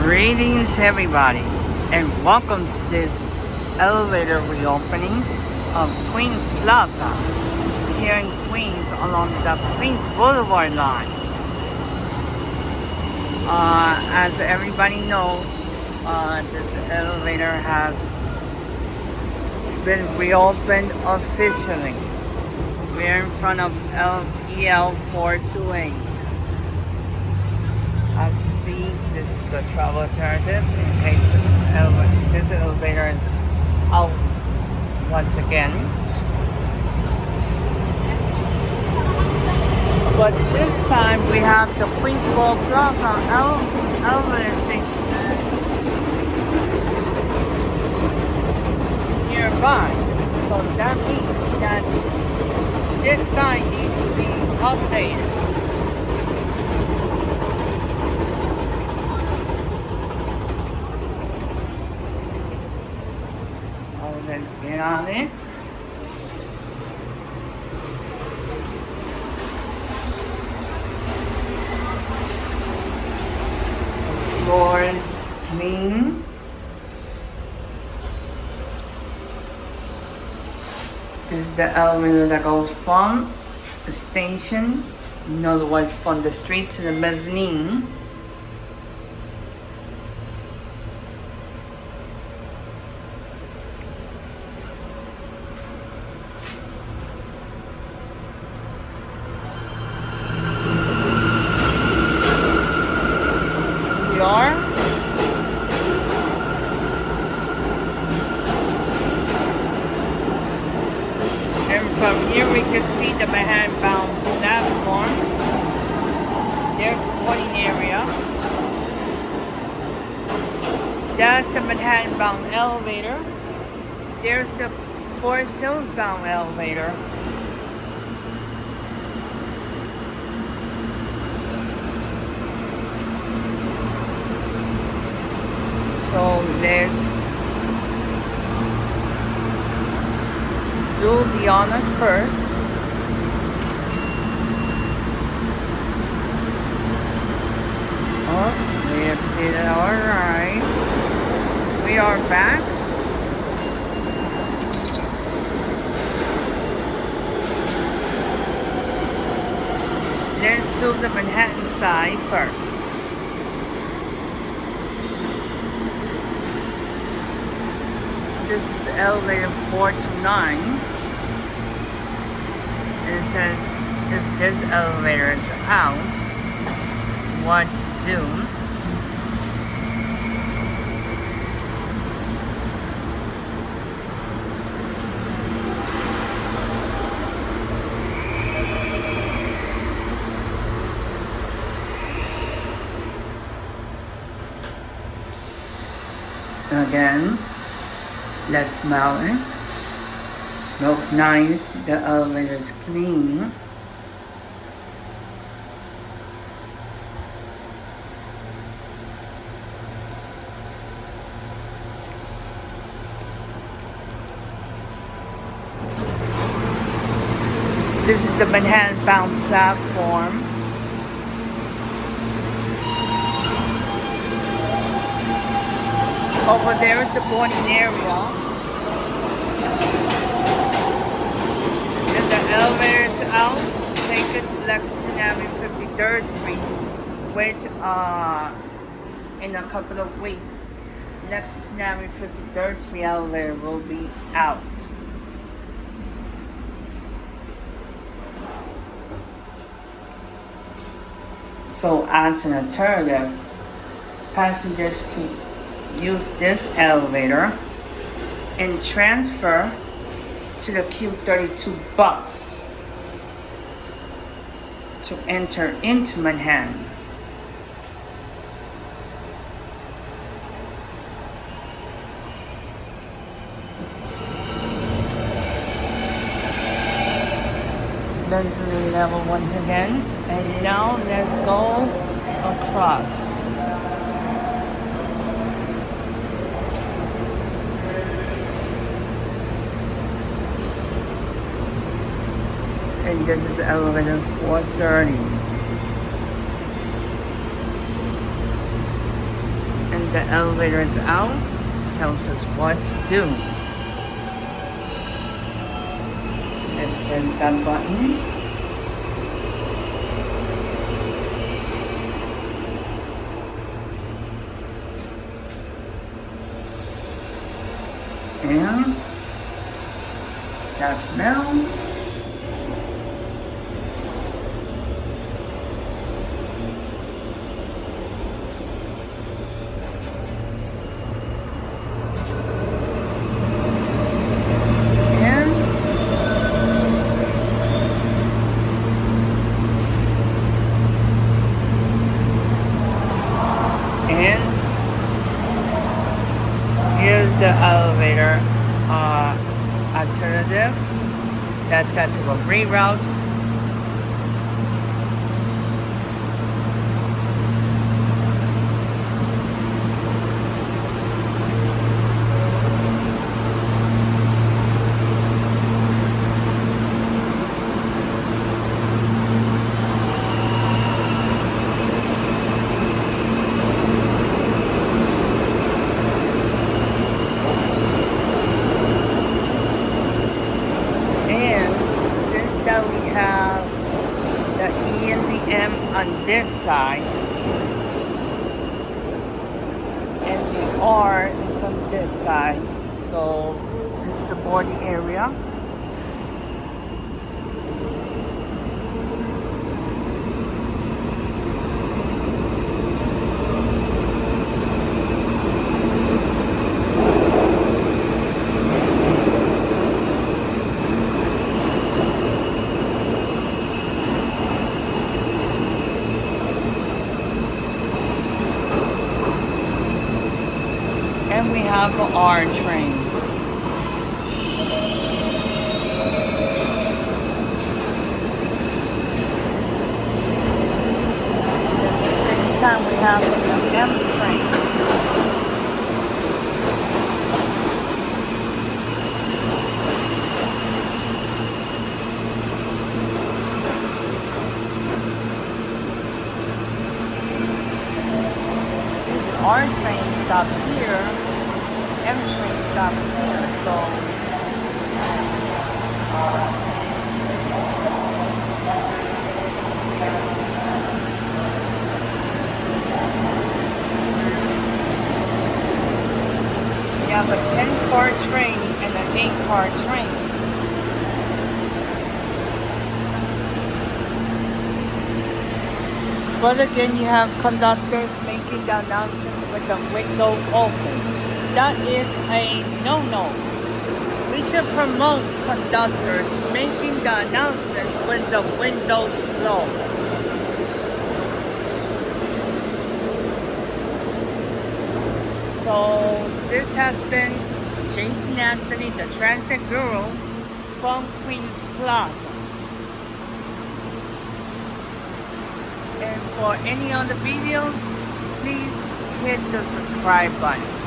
Greetings everybody, and welcome to this elevator reopening of Queens Plaza here in Queens along the Queens Boulevard line. As everybody knows, this elevator has been reopened officially. We're in front of EL 428. As you see, this is the travel alternative in case this elevator is out once again. But this time we have the Queens Plaza elevator station nearby. So that means that this sign needs to be updated. Let's get on it. The floor is clean. This is the elevator that goes from the station, in other words, from the street to the mezzanine. And from here we can see the Manhattan-bound platform. There's the boarding area. That's the Manhattan-bound elevator. There's the Forest Hills-bound elevator. So let's do the honors first. Oh, we have seen it. Alright. We are back. Let's do the Manhattan side first. This is elevator 429. And it says if this elevator is out, what to do. Again, let's smell it. Smells nice. The elevator is clean. This is the Manhattan-bound platform. Over there is the boarding area. If the elevator is out, take it to Lexington Avenue 53rd Street, which in a couple of weeks, Lexington Avenue 53rd Street elevator will be out. So as an alternative, passengers can use this elevator and transfer to the Q32 bus to enter into Manhattan. Density level once again, and now let's go across. And this is elevator 430. And when the elevator is out, it tells us what to do. Let's press that button. And that smell. And here's the elevator alternative that says it will reroute. We have the E and the M on this side, and the R is on this side. So this is the boarding area. And we have the R train. At the same time, we have the M train. See, the R train stops here. M train stop here, so you have a 10-car train and an 8-car train. But again, you have conductors making the announcement with the window open. That is a no-no. We should promote conductors making the announcements when the windows close. So this has been Jason Anthony, the Transit Guru from Queens Plaza. And for any other videos, please hit the subscribe button.